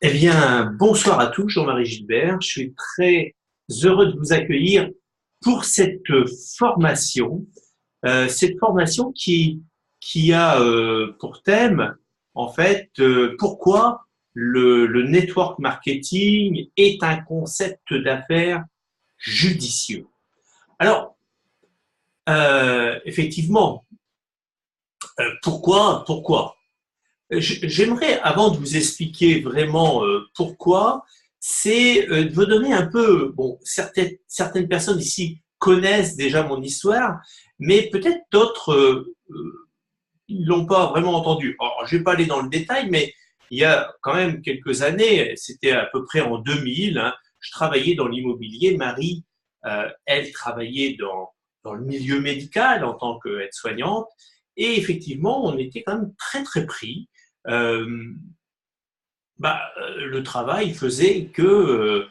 Eh bien, bonsoir à tous, Jean-Marie Gilbert. Je suis très heureux de vous accueillir pour cette formation. Cette formation qui a pour thème, en fait, pourquoi le network marketing est un concept d'affaires judicieux. Alors, effectivement, pourquoi j'aimerais, avant de vous expliquer vraiment pourquoi, c'est de vous donner un peu, bon, certaines personnes ici connaissent déjà mon histoire, mais peut-être d'autres ne l'ont pas vraiment entendu. Alors, je ne vais pas aller dans le détail, mais il y a quand même quelques années, c'était à peu près en 2000, hein, je travaillais dans l'immobilier. Marie, elle travaillait dans le milieu médical en tant qu'aide-soignante, et effectivement, on était quand même très très pris. Euh, le travail faisait que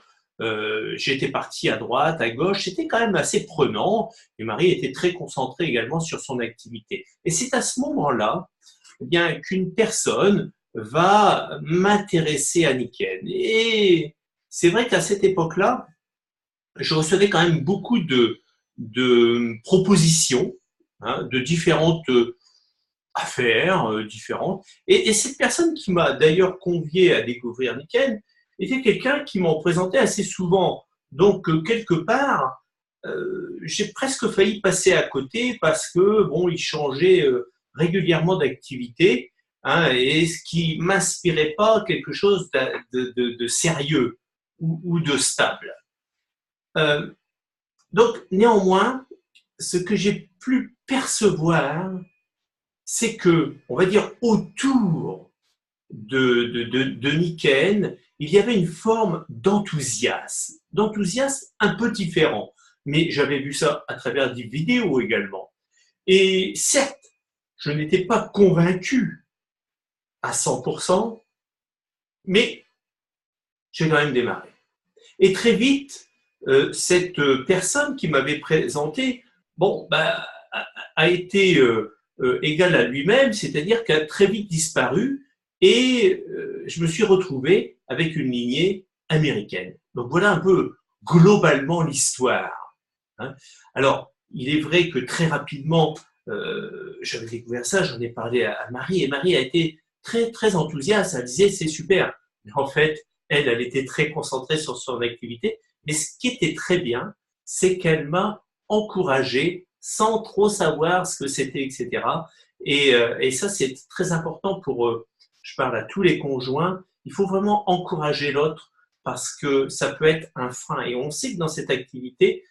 j'étais parti à droite, à gauche, c'était quand même assez prenant, et Marie était très concentrée également sur son activité. Et c'est à ce moment-là, eh bien, qu'une personne va m'intéresser à Niken. Et c'est vrai qu'à cette époque-là, je recevais quand même beaucoup de propositions, hein, de différentes affaires différentes. Et cette personne qui m'a d'ailleurs convié à découvrir Niken était quelqu'un qui m'en présentait assez souvent. Donc, quelque part, j'ai presque failli passer à côté parce que, bon, il changeait régulièrement d'activité, hein, et ce qui m'inspirait pas quelque chose de sérieux ou de stable. Euh, donc, néanmoins, ce que j'ai pu percevoir, c'est que, on va dire, autour de Niken, il y avait une forme d'enthousiasme un peu différent. Mais j'avais vu ça à travers des vidéos également. Et certes, je n'étais pas convaincu à 100%, mais j'ai quand même démarré. Et très vite, cette personne qui m'avait présenté, bon, bah, a été égal à lui-même, c'est-à-dire qu'a très vite disparu, et je me suis retrouvé avec une lignée américaine. Donc voilà un peu globalement l'histoire, hein. Alors, il est vrai que très rapidement, j'avais découvert ça, j'en ai parlé à Marie, et Marie a été très, très enthousiaste. Elle disait, c'est super. Mais en fait, elle était très concentrée sur son activité. Mais ce qui était très bien, c'est qu'elle m'a encouragé sans trop savoir ce que c'était, etc. Et ça, c'est très important pour, je parle à tous les conjoints, il faut vraiment encourager l'autre parce que ça peut être un frein. Et on sait que dans cette activité,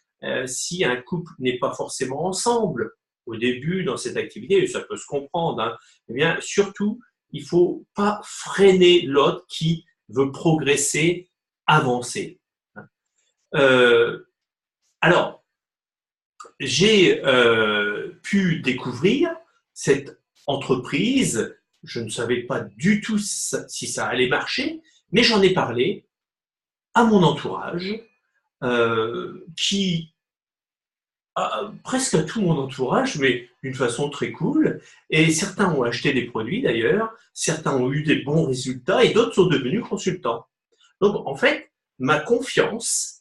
si un couple n'est pas forcément ensemble au début dans cette activité, et ça peut se comprendre, hein, eh bien, surtout, il ne faut pas freiner l'autre qui veut progresser, avancer. Euh, alors, j'ai pu découvrir cette entreprise. Je ne savais pas du tout si ça allait marcher, mais j'en ai parlé à mon entourage, qui presque à tout mon entourage, mais d'une façon très cool. Et certains ont acheté des produits d'ailleurs, certains ont eu des bons résultats et d'autres sont devenus consultants. Donc en fait, ma confiance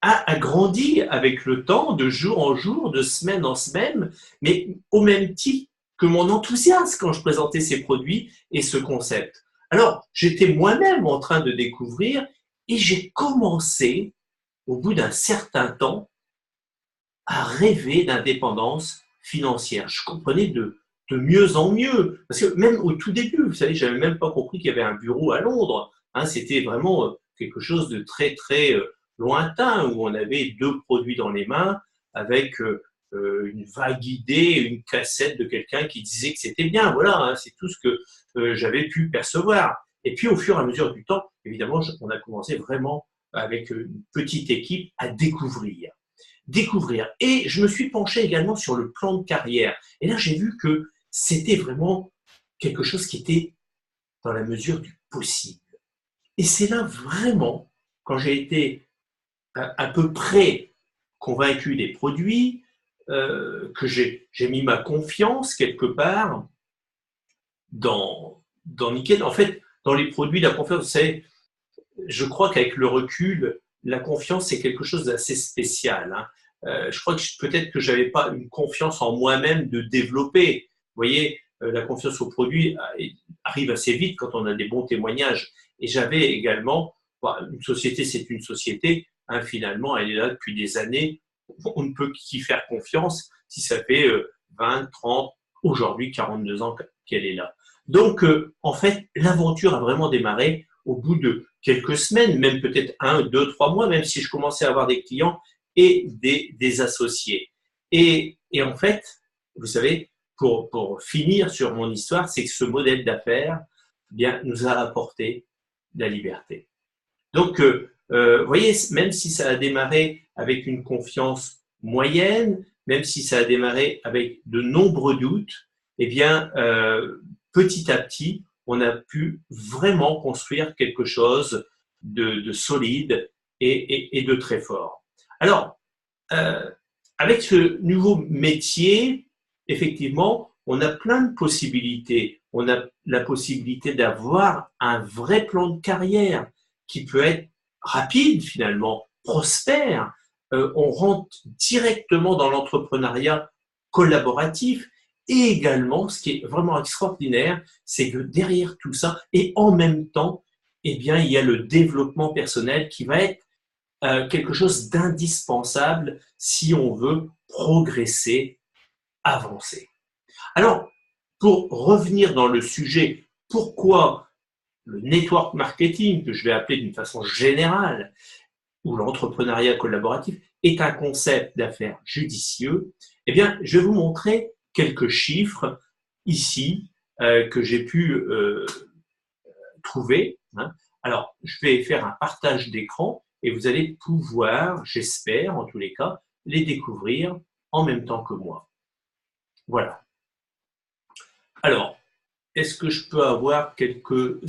a grandi avec le temps, de jour en jour, de semaine en semaine, mais au même titre que mon enthousiasme quand je présentais ces produits et ce concept. Alors, j'étais moi-même en train de découvrir et j'ai commencé, au bout d'un certain temps, à rêver d'indépendance financière. Je comprenais de mieux en mieux. Parce que même au tout début, vous savez, j'avais même pas compris qu'il y avait un bureau à Londres, hein. C'était vraiment quelque chose de très, très lointain, où on avait deux produits dans les mains avec une vague idée, une cassette de quelqu'un qui disait que c'était bien. Voilà, hein, c'est tout ce que j'avais pu percevoir. Et puis, au fur et à mesure du temps, évidemment, on a commencé vraiment avec une petite équipe à découvrir. Et je me suis penché également sur le plan de carrière. Et là, j'ai vu que c'était vraiment quelque chose qui était dans la mesure du possible. Et c'est là vraiment, quand j'ai été à peu près convaincu des produits, que j'ai mis ma confiance quelque part dans Nickel. En fait, dans les produits, la confiance, vous savez, je crois qu'avec le recul, la confiance, c'est quelque chose d'assez spécial, hein. Je crois que peut-être que j'avais pas une confiance en moi-même de développer. Vous voyez, la confiance au produit arrive assez vite quand on a des bons témoignages. Et j'avais également, une société, c'est une société, hein, finalement, elle est là depuis des années. On ne peut qu'y faire confiance si ça fait 20, 30, aujourd'hui 42 ans qu'elle est là. Donc, en fait, l'aventure a vraiment démarré au bout de quelques semaines, même peut-être 1, 2, 3 mois, même si je commençais à avoir des clients et des associés. Et en fait, vous savez, pour finir sur mon histoire, c'est que ce modèle d'affaires bien, nous a apporté la liberté. Donc, vous voyez, même si ça a démarré avec une confiance moyenne, même si ça a démarré avec de nombreux doutes, eh bien, petit à petit, on a pu vraiment construire quelque chose de solide et de très fort. Alors, avec ce nouveau métier, effectivement, on a plein de possibilités. On a la possibilité d'avoir un vrai plan de carrière qui peut être rapide finalement, prospère. On rentre directement dans l'entrepreneuriat collaboratif. Et également, ce qui est vraiment extraordinaire, c'est que derrière tout ça, et en même temps, eh bien, il y a le développement personnel qui va être quelque chose d'indispensable si on veut progresser, avancer. Alors, pour revenir dans le sujet, pourquoi le network marketing, que je vais appeler d'une façon générale, ou l'entrepreneuriat collaboratif, est un concept d'affaires judicieux, eh bien, je vais vous montrer quelques chiffres ici que j'ai pu trouver, hein. Alors, je vais faire un partage d'écran et vous allez pouvoir, j'espère en tous les cas, les découvrir en même temps que moi. Voilà. Alors, est-ce que je peux avoir quelques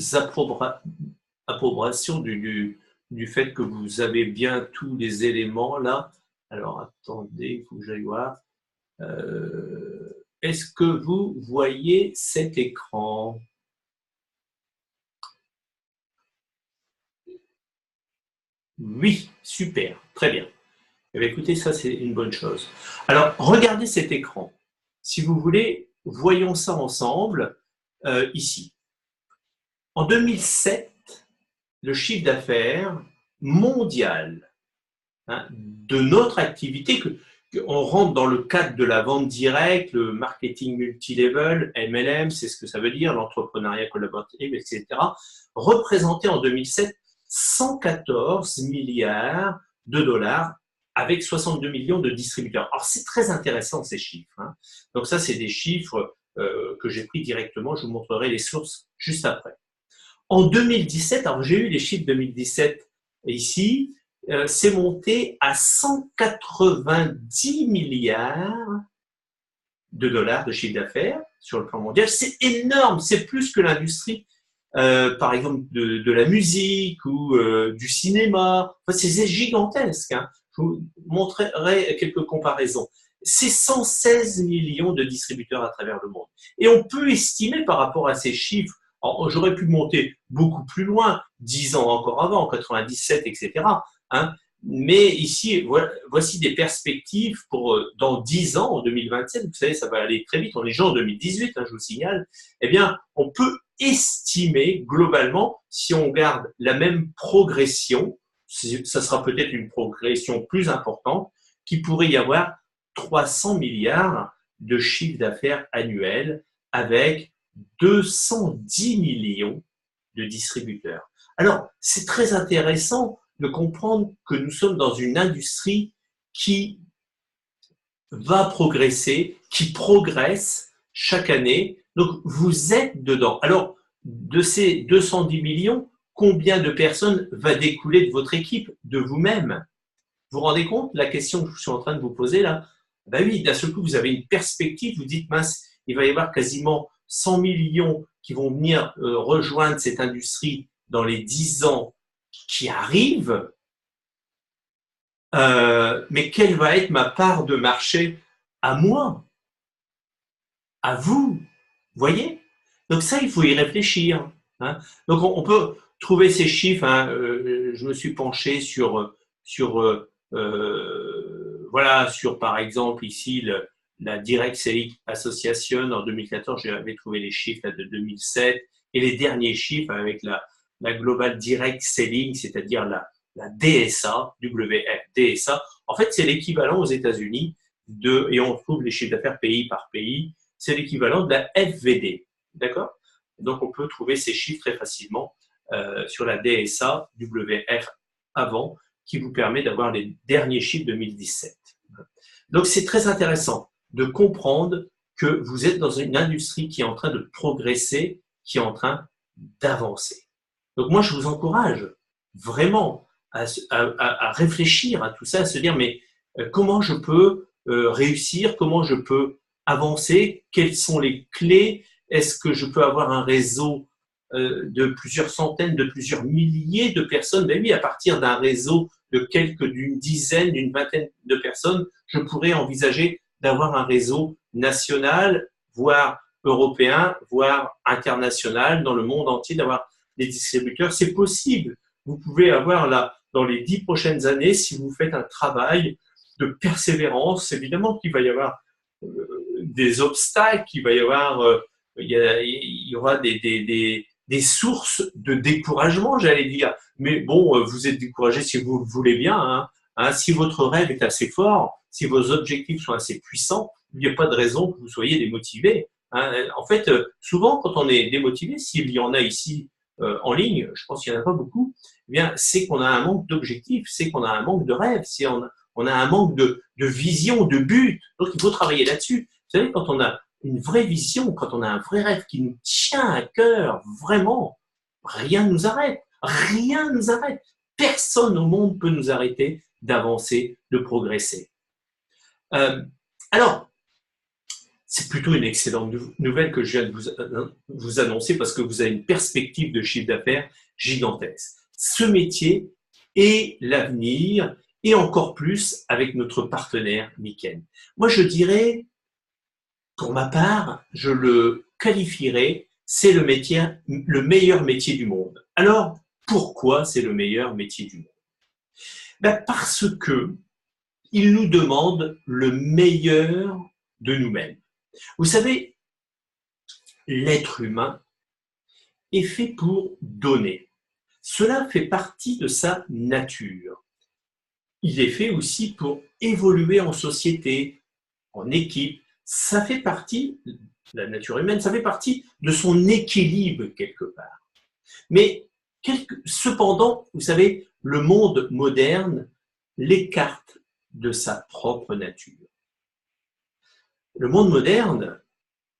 approbations du fait que vous avez bien tous les éléments là? Alors, attendez, il faut que j'aille voir. Est-ce que vous voyez cet écran? Oui, super, très bien. Eh bien, écoutez, ça c'est une bonne chose. Alors, regardez cet écran. Si vous voulez, voyons ça ensemble ici. En 2007, le chiffre d'affaires mondial, hein, de notre activité, on rentre dans le cadre de la vente directe, le marketing multilevel, MLM, c'est ce que ça veut dire, l'entrepreneuriat collaboratif, etc., représentait en 2007 114 milliards de dollars avec 62 millions de distributeurs. Alors, c'est très intéressant ces chiffres, hein. Donc ça, c'est des chiffres que j'ai pris directement. Je vous montrerai les sources juste après. En 2017, alors j'ai eu les chiffres 2017 ici, c'est monté à 190 milliards de dollars de chiffre d'affaires sur le plan mondial. C'est énorme, c'est plus que l'industrie, par exemple, de la musique ou du cinéma. Enfin, c'est gigantesque, hein. Je vous montrerai quelques comparaisons. C'est 116 millions de distributeurs à travers le monde. Et on peut estimer par rapport à ces chiffres, j'aurais pu monter beaucoup plus loin, 10 ans encore avant, 97, etc. Hein. Mais ici, voici des perspectives pour dans 10 ans, en 2027, vous savez, ça va aller très vite, on est déjà en 2018, hein, je vous signale, eh bien, on peut estimer globalement, si on garde la même progression, ça sera peut-être une progression plus importante, qu'il pourrait y avoir 300 milliards de chiffre d'affaires annuel avec 210 millions de distributeurs. Alors, c'est très intéressant de comprendre que nous sommes dans une industrie qui va progresser, qui progresse chaque année. Donc, vous êtes dedans. Alors, de ces 210 millions, combien de personnes va découler de votre équipe, de vous-même? Vous vous rendez compte la question que je suis en train de vous poser là? Ben oui, d'un seul coup, vous avez une perspective, vous dites, mince, il va y avoir quasiment 100 millions qui vont venir rejoindre cette industrie dans les 10 ans qui arrivent. Mais quelle va être ma part de marché à moi, à vous? Voyez? Donc ça, il faut y réfléchir, hein. Donc on peut, trouver ces chiffres, hein, je me suis penché sur voilà, sur par exemple ici la Direct Selling Association en 2014, j'avais trouvé les chiffres là, de 2007 et les derniers chiffres avec la Global Direct Selling, c'est-à-dire la DSA, WFDSA. En fait, c'est l'équivalent aux États-Unis et on trouve les chiffres d'affaires pays par pays, c'est l'équivalent de la FVD. D'accord? Donc, on peut trouver ces chiffres très facilement sur la DSA, WF avant, qui vous permet d'avoir les derniers chiffres 2017. Donc, c'est très intéressant de comprendre que vous êtes dans une industrie qui est en train de progresser, qui est en train d'avancer. Donc, moi, je vous encourage vraiment à réfléchir à tout ça, à se dire, mais comment je peux réussir, comment je peux avancer, quelles sont les clés, est-ce que je peux avoir un réseau de plusieurs centaines, de plusieurs milliers de personnes? Ben oui, à partir d'un réseau d'une dizaine, d'une vingtaine de personnes, je pourrais envisager d'avoir un réseau national, voire européen, voire international, dans le monde entier, d'avoir des distributeurs. C'est possible. Vous pouvez avoir là, dans les 10 prochaines années, si vous faites un travail de persévérance, évidemment qu'il va y avoir des obstacles, qu'il va y avoir, il y aura des sources de découragement, j'allais dire. Mais bon, vous êtes découragé si vous le voulez bien. Hein. Si votre rêve est assez fort, si vos objectifs sont assez puissants, il n'y a pas de raison que vous soyez démotivé. Hein. En fait, souvent, quand on est démotivé, s'il y en a ici en ligne, je pense qu'il n'y en a pas beaucoup, eh bien, c'est qu'on a un manque d'objectifs, c'est qu'on a un manque de rêve, on a un manque de vision, de but. Donc, il faut travailler là-dessus. Vous savez, quand on a une vraie vision, quand on a un vrai rêve qui nous tient à cœur, vraiment, rien ne nous arrête. Rien ne nous arrête. Personne au monde peut nous arrêter d'avancer, de progresser. Alors, c'est plutôt une excellente nouvelle que je viens de vous annoncer parce que vous avez une perspective de chiffre d'affaires gigantesque. Ce métier est l'avenir et encore plus avec notre partenaire Miken. Moi, je dirais, pour ma part, je le qualifierais, c'est le meilleur métier du monde. Alors, pourquoi c'est le meilleur métier du monde? Ben parce que il nous demande le meilleur de nous-mêmes. Vous savez, l'être humain est fait pour donner. Cela fait partie de sa nature. Il est fait aussi pour évoluer en société, en équipe. Ça fait partie, la nature humaine, ça fait partie de son équilibre quelque part. Mais cependant, vous savez, le monde moderne l'écarte de sa propre nature. Le monde moderne,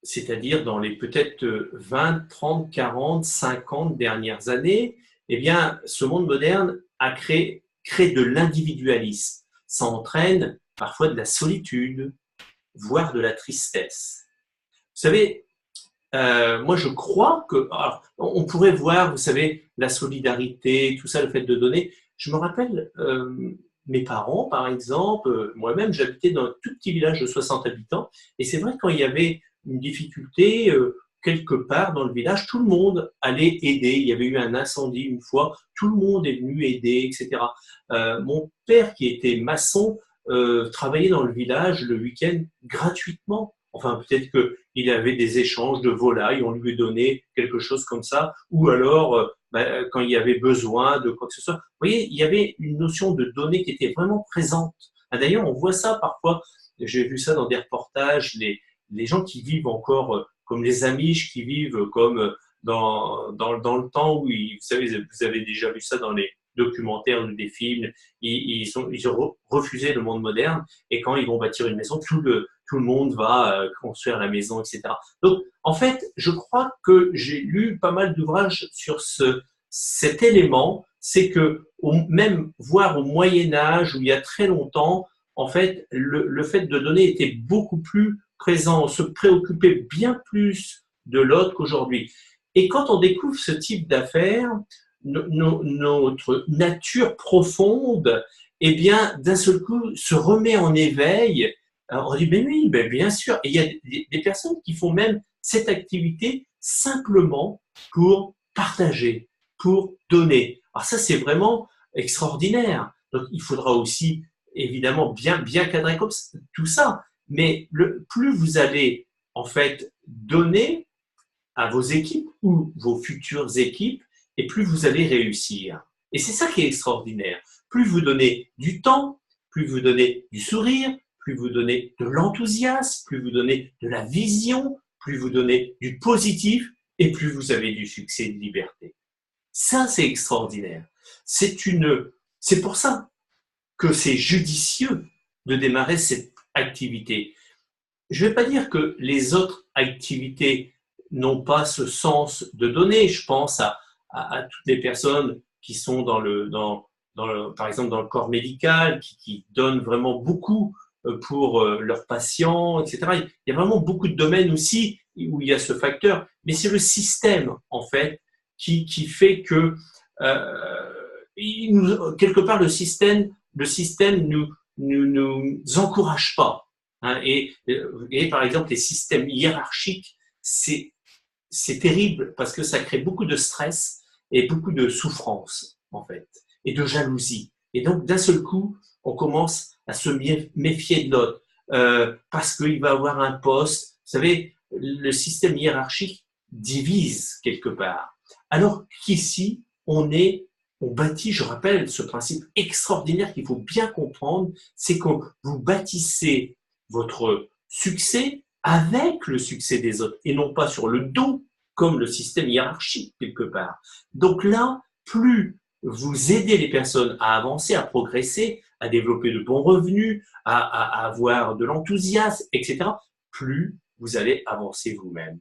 c'est-à-dire dans les peut-être 20, 30, 40, 50 dernières années, eh bien, ce monde moderne a crée de l'individualisme. Ça entraîne parfois de la solitude, voire de la tristesse. Vous savez, moi je crois que, alors, on pourrait voir, vous savez, la solidarité, tout ça, le fait de donner. Je me rappelle, mes parents, par exemple, moi-même, j'habitais dans un tout petit village de 60 habitants, et c'est vrai que quand il y avait une difficulté quelque part dans le village, tout le monde allait aider. Il y avait eu un incendie une fois, tout le monde est venu aider, etc. Mon père, qui était maçon, travaillait dans le village le week-end gratuitement. Enfin, peut-être qu'il avait des échanges de volailles, on lui donnait quelque chose comme ça, ou alors quand il y avait besoin de quoi que ce soit. Vous voyez, il y avait une notion de donner qui était vraiment présente. D'ailleurs, on voit ça parfois, j'ai vu ça dans des reportages, les gens qui vivent encore comme les Amish, qui vivent comme dans le temps où, vous savez, vous avez déjà vu ça dans les documentaires ou des films, ils ont refusé le monde moderne, et quand ils vont bâtir une maison, tout le monde va construire la maison, etc. Donc, en fait, je crois que j'ai lu pas mal d'ouvrages sur cet élément, c'est que même voire au Moyen Âge, où il y a très longtemps, en fait, le fait de donner était beaucoup plus présent, on se préoccupait bien plus de l'autre qu'aujourd'hui. Et quand on découvre ce type d'affaires, notre nature profonde, eh bien, d'un seul coup, se remet en éveil. Alors, on dit, ben oui, ben bien sûr. Et il y a des personnes qui font même cette activité simplement pour partager, pour donner. Alors ça, c'est vraiment extraordinaire. Donc, il faudra aussi, évidemment, bien cadrer comme tout ça. Mais plus vous allez, en fait, donner à vos équipes ou vos futures équipes, et plus vous allez réussir. Et c'est ça qui est extraordinaire. Plus vous donnez du temps, plus vous donnez du sourire, plus vous donnez de l'enthousiasme, plus vous donnez de la vision, plus vous donnez du positif, et plus vous avez du succès et de liberté. Ça, c'est extraordinaire. C'est pour ça que c'est judicieux de démarrer cette activité. Je ne vais pas dire que les autres activités n'ont pas ce sens de donner. Je pense à toutes les personnes qui sont par exemple dans le corps médical, qui donnent vraiment beaucoup pour leurs patients, etc. Il y a vraiment beaucoup de domaines aussi où il y a ce facteur, mais c'est le système en fait qui fait que quelque part le système nous encourage pas. Hein, et par exemple, les systèmes hiérarchiques, c'est terrible parce que ça crée beaucoup de stress et beaucoup de souffrance, en fait, et de jalousie. Et donc, d'un seul coup, on commence à se méfier de l'autre parce qu'il va avoir un poste. Vous savez, le système hiérarchique divise quelque part. Alors qu'ici, on bâtit, je rappelle, ce principe extraordinaire qu'il faut bien comprendre, c'est que vous bâtissez votre succès avec le succès des autres et non pas sur le dos comme le système hiérarchique quelque part. Donc là, plus vous aidez les personnes à avancer, à progresser, à développer de bons revenus, à avoir de l'enthousiasme, etc., plus vous allez avancer vous-même.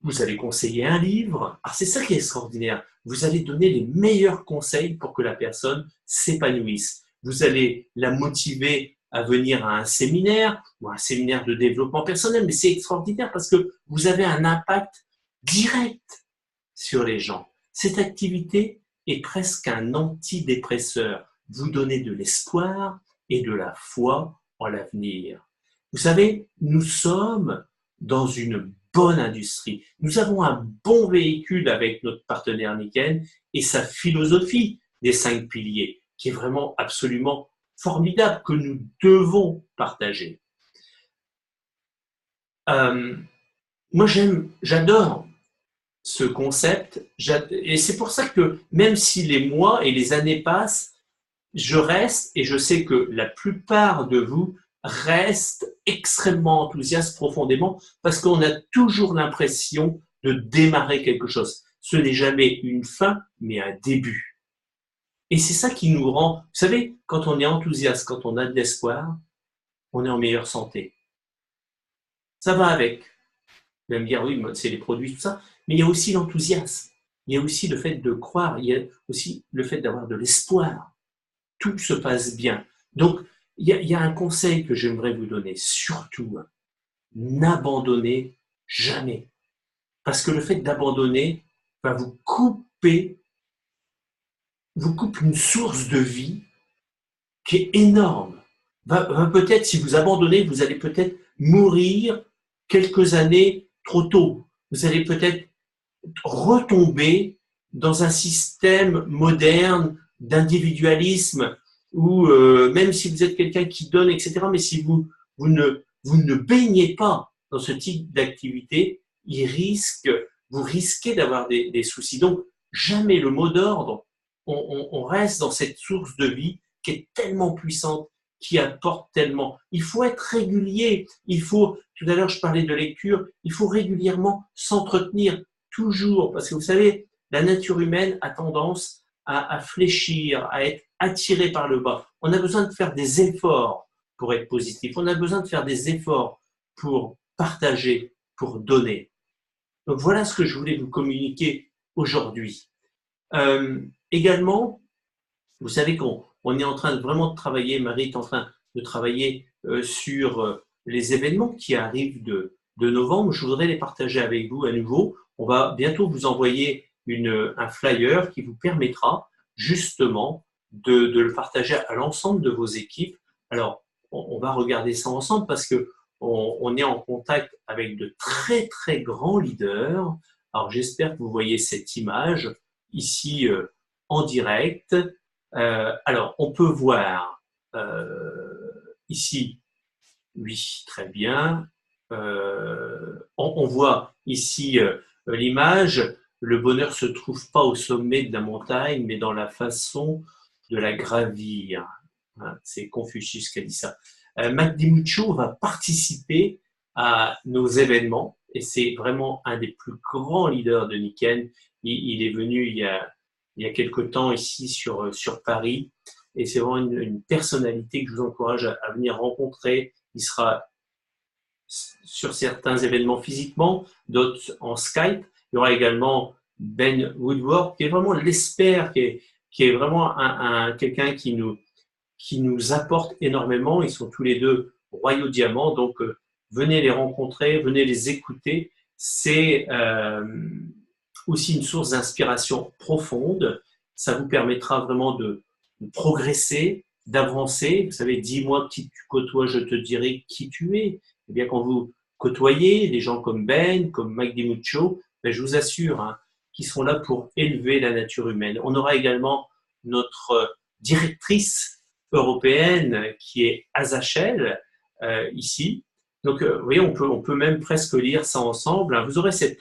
Vous allez conseiller un livre. Alors c'est ça qui est extraordinaire. Vous allez donner les meilleurs conseils pour que la personne s'épanouisse. Vous allez la motiver à venir à un séminaire ou un séminaire de développement personnel, mais c'est extraordinaire parce que vous avez un impact direct sur les gens. Cette activité est presque un antidépresseur. Vous donnez de l'espoir et de la foi en l'avenir. Vous savez, nous sommes dans une bonne industrie. Nous avons un bon véhicule avec notre partenaire Nikken et sa philosophie des 5 piliers, qui est vraiment absolument formidable, que nous devons partager. Moi, j'adore ce concept, et c'est pour ça que même si les mois et les années passent, je reste, et je sais que la plupart de vous restent extrêmement enthousiastes profondément, parce qu'on a toujours l'impression de démarrer quelque chose. Ce n'est jamais une fin, mais un début. Et c'est ça qui nous rend, vous savez, quand on est enthousiaste, quand on a de l'espoir, on est en meilleure santé. Ça va avec. Vous allez me dire, oui, c'est les produits, tout ça, mais il y a aussi l'enthousiasme. Il y a aussi le fait de croire, il y a aussi le fait d'avoir de l'espoir. Tout se passe bien. Donc, il y a un conseil que j'aimerais vous donner, surtout, n'abandonnez jamais. Parce que le fait d'abandonner va vous coupe une source de vie qui est énorme. Peut-être, si vous abandonnez, vous allez peut-être mourir quelques années trop tôt. Vous allez peut-être retomber dans un système moderne d'individualisme où même si vous êtes quelqu'un qui donne, etc., mais si vous ne baignez pas dans ce type d'activité, vous risquez d'avoir des soucis. Donc, jamais le mot d'ordre, on reste dans cette source de vie qui est tellement puissante, qui apporte tellement. Il faut être régulier. Tout à l'heure, je parlais de lecture, il faut régulièrement s'entretenir, toujours, parce que vous savez, la nature humaine a tendance à fléchir, à être attirée par le bas. On a besoin de faire des efforts pour être positif. On a besoin de faire des efforts pour partager, pour donner. Donc voilà ce que je voulais vous communiquer aujourd'hui. Également, vous savez qu'on est en train vraiment de travailler, Marie est en train de travailler sur les événements qui arrivent de novembre. Je voudrais les partager avec vous à nouveau. On va bientôt vous envoyer un flyer qui vous permettra justement de le partager à l'ensemble de vos équipes. Alors, on va regarder ça ensemble parce que on est en contact avec de très, très grands leaders. Alors, j'espère que vous voyez cette image. ici en direct. Alors, on peut voir ici, oui, très bien. On voit ici l'image. Le bonheur se trouve pas au sommet de la montagne, mais dans la façon de la gravir. Hein, c'est Confucius qui a dit ça. Mac DiMuccio va participer à nos événements et c'est vraiment un des plus grands leaders de Nikken. Il est venu il y a quelque temps ici sur Paris et c'est vraiment une personnalité que je vous encourage à venir rencontrer. Il sera sur certains événements physiquement, d'autres en Skype. Il y aura également Ben Woodward, qui est vraiment l'expert, qui est vraiment quelqu'un qui nous apporte énormément. Ils sont tous les deux royaux diamants, donc venez les rencontrer, venez les écouter. C'est aussi une source d'inspiration profonde. Ça vous permettra vraiment de progresser, d'avancer. Vous savez, dis-moi qui tu côtoies, je te dirai qui tu es. Eh bien, quand vous côtoyez des gens comme Ben, comme Mike DiMuccio, ben, je vous assure hein, qu'ils seront là pour élever la nature humaine. On aura également notre directrice européenne qui est Azachel, ici. Donc, vous voyez, on peut même presque lire ça ensemble. Vous aurez ce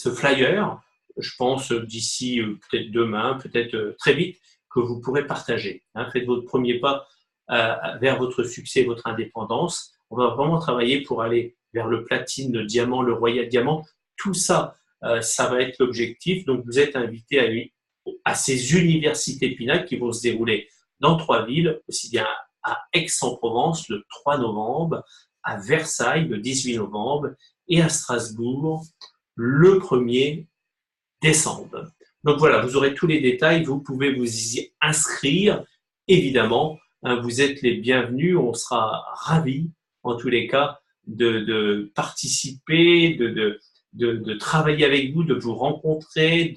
flyer, je pense, d'ici peut-être demain, peut-être très vite, que vous pourrez partager. Hein. Faites votre premier pas vers votre succès, votre indépendance. On va vraiment travailler pour aller vers le platine, le diamant, le royal diamant. Tout ça, ça va être l'objectif. Donc, vous êtes invité à ces universités Pinac qui vont se dérouler dans 3 villes, aussi bien à Aix-en-Provence le 3 novembre, à Versailles le 18 novembre et à Strasbourg le 1er décembre. Donc voilà, vous aurez tous les détails, vous pouvez vous y inscrire. Évidemment, hein, vous êtes les bienvenus, on sera ravis en tous les cas de participer, de travailler avec vous, de vous rencontrer,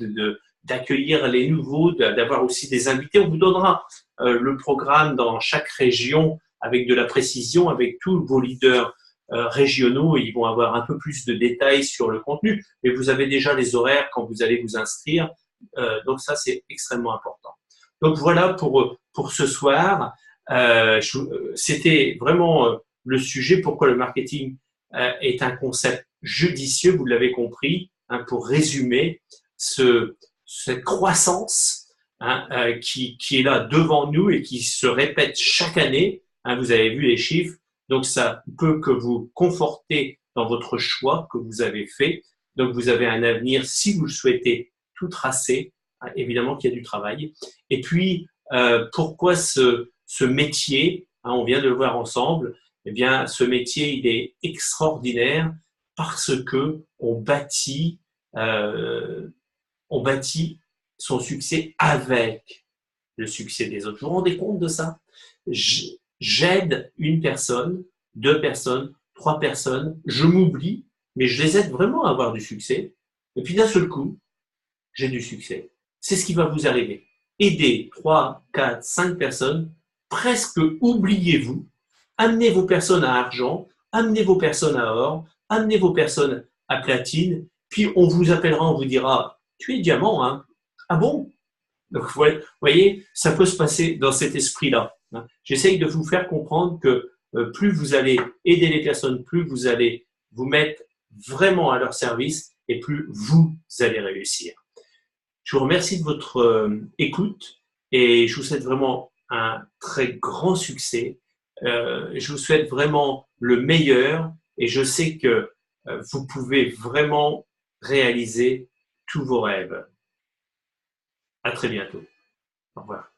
d'accueillir les nouveaux, d'avoir aussi des invités. On vous donnera le programme dans chaque région avec de la précision, avec tous vos leaders régionaux. Ils vont avoir un peu plus de détails sur le contenu, mais vous avez déjà les horaires quand vous allez vous inscrire. Donc ça, c'est extrêmement important. Donc voilà pour ce soir. C'était vraiment le sujet, pourquoi le marketing est un concept judicieux, vous l'avez compris, hein, pour résumer cette croissance hein, qui est là devant nous et qui se répète chaque année. Hein, vous avez vu les chiffres, donc ça peut que vous conforter dans votre choix que vous avez fait. Donc vous avez un avenir, si vous le souhaitez, tout tracé. Hein, évidemment qu'il y a du travail. Et puis, pourquoi ce métier, hein, on vient de le voir ensemble, eh bien, ce métier, il est extraordinaire parce que on bâtit son succès avec le succès des autres. Vous vous rendez compte de ça? J'aide une personne, 2 personnes, 3 personnes, je m'oublie, mais je les aide vraiment à avoir du succès. Et puis d'un seul coup, j'ai du succès. C'est ce qui va vous arriver. Aidez 3, 4, 5 personnes, presque oubliez-vous, amenez vos personnes à argent, amenez vos personnes à or, amenez vos personnes à platine, puis on vous appellera, on vous dira « Tu es diamant, hein ?» Ah bon? Donc, vous voyez, ça peut se passer dans cet esprit-là. Hein. J'essaye de vous faire comprendre que plus vous allez aider les personnes, plus vous allez vous mettre vraiment à leur service et plus vous allez réussir. Je vous remercie de votre écoute et je vous souhaite vraiment un très grand succès. Je vous souhaite vraiment le meilleur et je sais que vous pouvez vraiment réaliser tous vos rêves. À très bientôt. Au revoir.